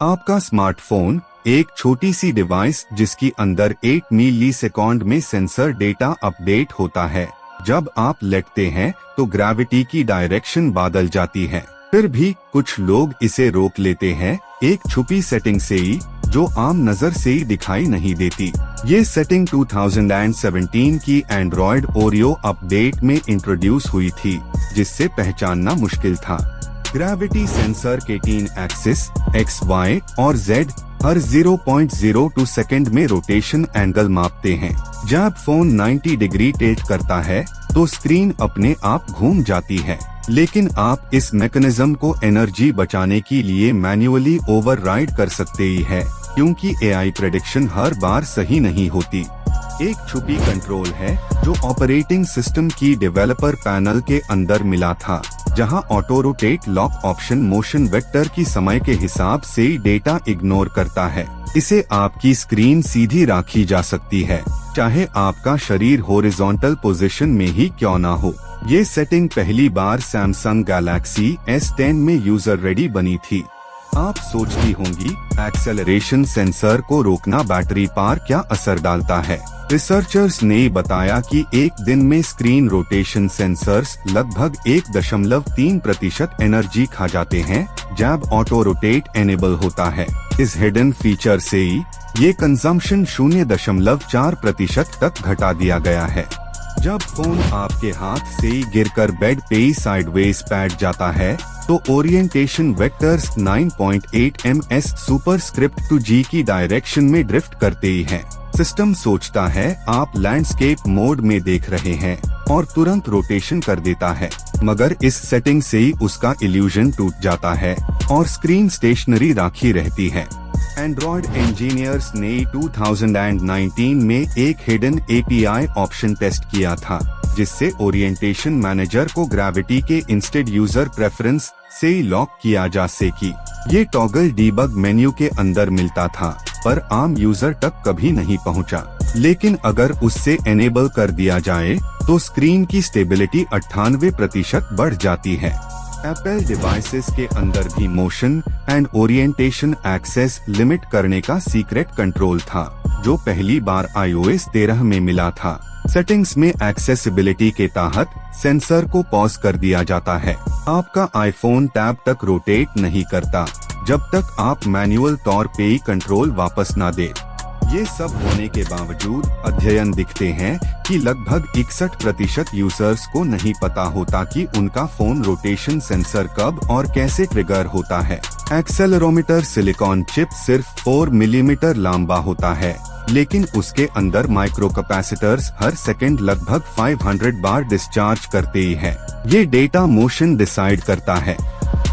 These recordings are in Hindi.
आपका स्मार्टफोन एक छोटी सी डिवाइस जिसकी अंदर 8 मिलीसेकंड में सेंसर डेटा अपडेट होता है। जब आप लेटते हैं तो ग्रेविटी की डायरेक्शन बदल जाती है। फिर भी कुछ लोग इसे रोक लेते हैं एक छुपी सेटिंग से ही, जो आम नजर से ही दिखाई नहीं देती। ये सेटिंग 2017 की एंड्रॉयड ओरियो अपडेट में इंट्रोड्यूस हुई थी, जिससे पहचानना मुश्किल था। ग्रेविटी सेंसर के 3 एक्सिस X, Y और Z हर 0.02 सेकंड में रोटेशन एंगल मापते हैं। जब फोन 90 डिग्री टिल्ट करता है तो स्क्रीन अपने आप घूम जाती है, लेकिन आप इस मैकेनिज्म को एनर्जी बचाने के लिए मैन्युअली ओवरराइड कर सकते ही है, क्योंकि AI प्रेडिक्शन हर बार सही नहीं होती। एक छुपी कंट्रोल है जो ऑपरेटिंग सिस्टम की डेवलपर पैनल के अंदर मिला था, जहां auto rotate lock option motion vector की समय के हिसाब से डेटा इग्नोर करता है। इसे आपकी स्क्रीन सीधी रखी जा सकती है, चाहे आपका शरीर हॉरिजॉन्टल पोजीशन में ही क्यों ना हो। ये सेटिंग पहली बार सैमसंग गैलेक्सी S10 में यूजर रेडी बनी थी। आप सोचती होंगी, एक्सेलरेशन सेंसर को रोकना बैटरी पर क्या असर डालता है? रिसर्चर्स ने बताया कि एक दिन में स्क्रीन रोटेशन सेंसर्स लगभग 1.3% एनर्जी खा जाते हैं जब ऑटो रोटेट एनेबल होता है। इस हिडन फीचर से ही ये कंजम्पशन 0.4% तक घटा दिया गया है। जब फोन आपके हाथ से गिरकर बेड पे साइडवेज बैठ जाता है तो orientation vectors 9.8 ms superscript 2G की डायरेक्शन में ड्रिफ्ट करते ही हैं। सिस्टम सोचता है आप लैंडस्केप मोड में देख रहे हैं और तुरंत रोटेशन कर देता है, मगर इस सेटिंग से ही उसका इल्यूजन टूट जाता है और स्क्रीन स्टेशनरी राखी रहती है। एंड्रॉयड इंजीनियर्स ने 2019 में एक हिडन API ऑप्शन टेस्ट किया था, जिससे ओरिएंटेशन मैनेजर को ग्रेविटी के इंस्टेड यूजर प्रेफरेंस से ही लॉक किया जा सके। ये टॉगल डीबग मेन्यू के अंदर मिलता था, पर आम यूजर तक कभी नहीं पहुंचा। लेकिन अगर उससे एनेबल कर दिया जाए तो स्क्रीन की स्टेबिलिटी 98% बढ़ जाती है। एप्पल डिवाइसेस के अंदर भी motion and orientation access limit करने का सीक्रेट कंट्रोल था, जो पहली बार iOS 13 में मिला था। सेटिंग्स में एक्सेसिबिलिटी के तहत सेंसर को पॉज कर दिया जाता है। आपका आईफोन टैब तक रोटेट नहीं करता जब तक आप मैन्युअल तौर पे ही कंट्रोल वापस ना दे। ये सब होने के बावजूद अध्ययन दिखते हैं कि लगभग 61% यूजर्स को नहीं पता होता कि उनका फोन रोटेशन सेंसर कब और कैसे ट्रिगर होता है। एक्सेलेरोमीटर सिलिकॉन चिप सिर्फ 4 मिलीमीटर लंबा होता है, लेकिन उसके अंदर माइक्रो कैपेसिटर्स हर सेकंड लगभग 500 बार डिस्चार्ज करते ही है। ये डेटा मोशन डिसाइड करता है।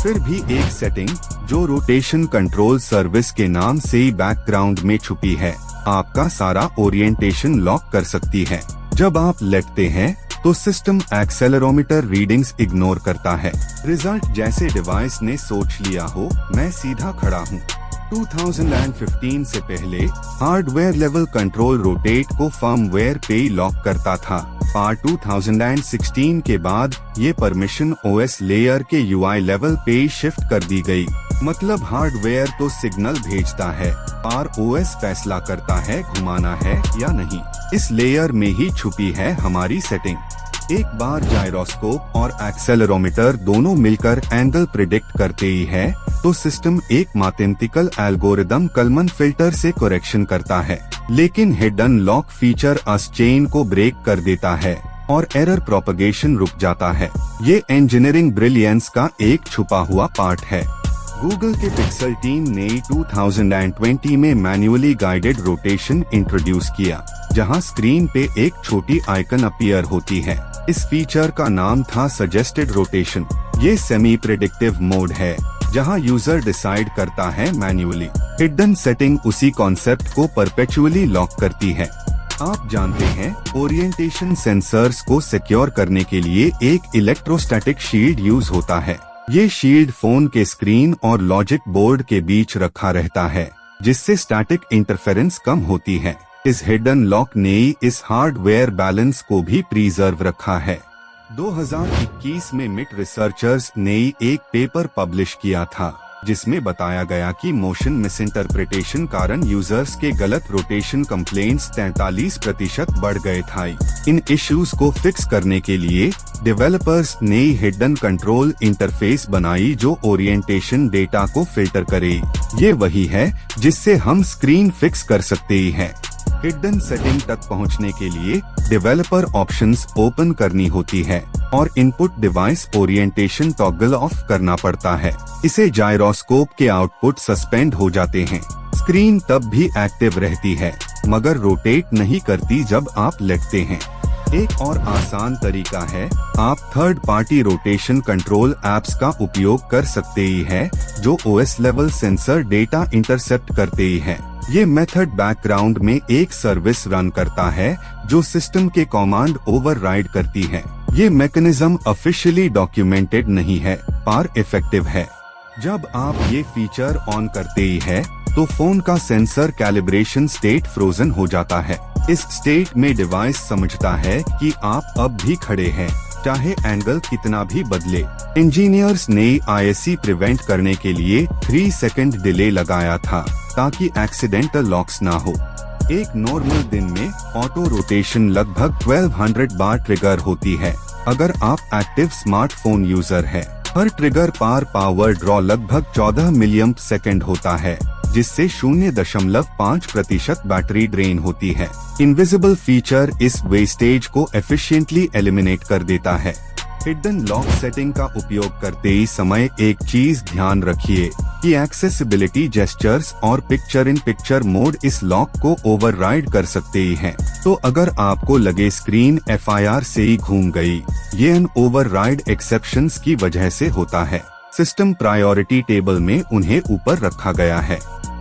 फिर भी एक सेटिंग जो रोटेशन कंट्रोल सर्विस के नाम से ही बैकग्राउंड में छुपी है, आपका सारा ओरिएंटेशन लॉक कर सकती है। जब आप लेटते हैं तो सिस्टम एक्सेलेरोमीटर रीडिंग्स इग्नोर करता है। रिजल्ट जैसे डिवाइस ने सोच लिया हो मैं सीधा खड़ा हूँ। 2015 से पहले हार्डवेयर लेवल कंट्रोल रोटेट को फर्मवेयर पे ही लॉक करता था, पर 2016 के बाद ये परमिशन OS लेयर के UI लेवल पे शिफ्ट कर दी गई। मतलब हार्डवेयर तो सिग्नल भेजता है, पर OS फैसला करता है घुमाना है या नहीं। इस लेयर में ही छुपी है हमारी सेटिंग। एक बार जायरोस्कोप और एक्सेलेरोमीटर दोनों मिलकर एंगल प्रिडिक्ट करते ही है तो सिस्टम एक मैथमेटिकल एल्गोरिदम कलमन फिल्टर से करेक्शन करता है, लेकिन हिडन लॉक फीचर अस चेन को ब्रेक कर देता है और एरर प्रोपगेशन रुक जाता है। ये इंजीनियरिंग ब्रिलियंस का एक छुपा हुआ पार्ट है। गूगल के पिक्सल टीम ने 2020 में मैन्युअली गाइडेड रोटेशन इंट्रोड्यूस किया, जहां स्क्रीन पे एक छोटी आइकन अपीयर होती है। इस फीचर का नाम था सजेस्टेड रोटेशन। ये सेमी प्रेडिक्टिव मोड है, जहां यूजर डिसाइड करता है मैन्युअली। हिडन सेटिंग उसी कॉन्सेप्ट को परपेचुअली लॉक करती है। आप जानते हैं, ओरिएंटेशन सेंसर्स को सिक्योर करने के लिए एक इलेक्ट्रोस्टैटिक शील्ड यूज होता है। ये शील्ड फोन के स्क्रीन और लॉजिक बोर्ड के बीच रखा रहता है, जिससे स्टैटिक इंटरफेरेंस कम होती है। इस हिडन लॉक ने इस हार्डवेयर बैलेंस को भी प्रिजर्व रखा है। 2021 में मिट रिसर्चर्स ने एक पेपर पब्लिश किया था, जिसमें बताया गया कि मोशन मिसइंटरप्रिटेशन कारण यूजर्स के गलत रोटेशन कंप्लेंट्स 43% बढ़ गए थे। इन इश्यूज को फिक्स करने के लिए डेवलपर्स ने हिडन कंट्रोल इंटरफेस बनाई जो ओरिएंटेशन डेटा को फिल्टर करे। ये वही है जिससे हम स्क्रीन फिक्स कर सकते हैं। हिडन सेटिंग तक पहुंचने के लिए डेवलपर ऑप्शंस ओपन करनी होती है और input device orientation toggle of करना पड़ता है। इसे जायरोस्कोप के आउटपुट सस्पेंड हो जाते हैं। स्क्रीन तब भी एक्टिव रहती है मगर रोटेट नहीं करती जब आप लेटते हैं। एक और आसान तरीका है, आप third party rotation control apps का उपयोग कर सकते ही है जो OS level sensor data intercept करते ही है। ये मेथड बैकग्राउंड में एक सर्विस रन करता है जो सिस्टम के कमांड ओवरराइड करती है। ये मैकेनिज्म ऑफिशियली डॉक्यूमेंटेड नहीं है पर इफेक्टिव है। जब आप ये फीचर ऑन करते ही है तो फोन का सेंसर कैलिब्रेशन स्टेट फ्रोजन हो जाता है। इस स्टेट में डिवाइस समझता है कि आप अब भी खड़े हैं, चाहे एंगल कितना भी बदले। इंजीनियर्स ने ISE प्रिवेंट करने के लिए 3 सेकंड डिले लगाया था ताकि एक्सीडेंटल लॉक्स ना हो। एक नॉर्मल दिन में ऑटो रोटेशन लगभग 1200 बार ट्रिगर होती है। अगर आप एक्टिव स्मार्टफोन यूजर है, हर ट्रिगर पर पावर ड्रॉ लगभग 14 मिलियम्प सेकंड होता है, जिससे 0.5% बैटरी ड्रेन होती है। इनविजिबल फीचर इस वेस्टेज को एफिशिएंटली एलिमिनेट कर देता है। हिडन लॉक सेटिंग का उपयोग करते ही समय एक चीज ध्यान रखिए कि एक्सेसिबिलिटी जेस्चर्स और पिक्चर इन पिक्चर मोड इस लॉक को ओवरराइड कर सकते ही हैं। तो अगर आपको लगे स्क्रीन FIR से ही घूम गई, ये अन ओवरराइड एक्सेप्शंस की वजह से होता है। सिस्टम प्रायोरिटी टेबल में उन्हें ऊपर रखा गया है।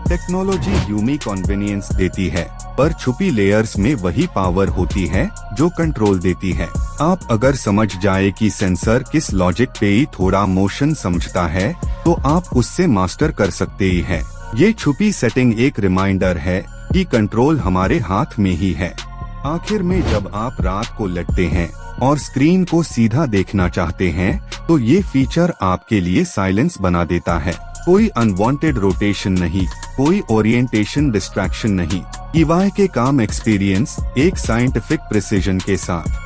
टेक्नोलॉजी यूमी कन्वीनियंस देती है पर छुपी लेयर्स में वही पावर होती है जो कंट्रोल देती है। आप अगर समझ जाए कि सेंसर किस लॉजिक पे ही थोड़ा मोशन समझता है तो आप उससे मास्टर कर सकते ही हैं। ये छुपी सेटिंग एक रिमाइंडर है कि कंट्रोल हमारे हाथ में ही है। आखिर में जब आप रात को लेटते हैं और स्क्रीन को सीधा देखना चाहते हैं तो ये फीचर आपके लिए साइलेंस बना देता है। कोई अनवांटेड रोटेशन नहीं, कोई ओरिएंटेशन डिस्ट्रैक्शन नहीं। EY के काम एक्सपीरियंस एक साइंटिफिक प्रिसीजन के साथ।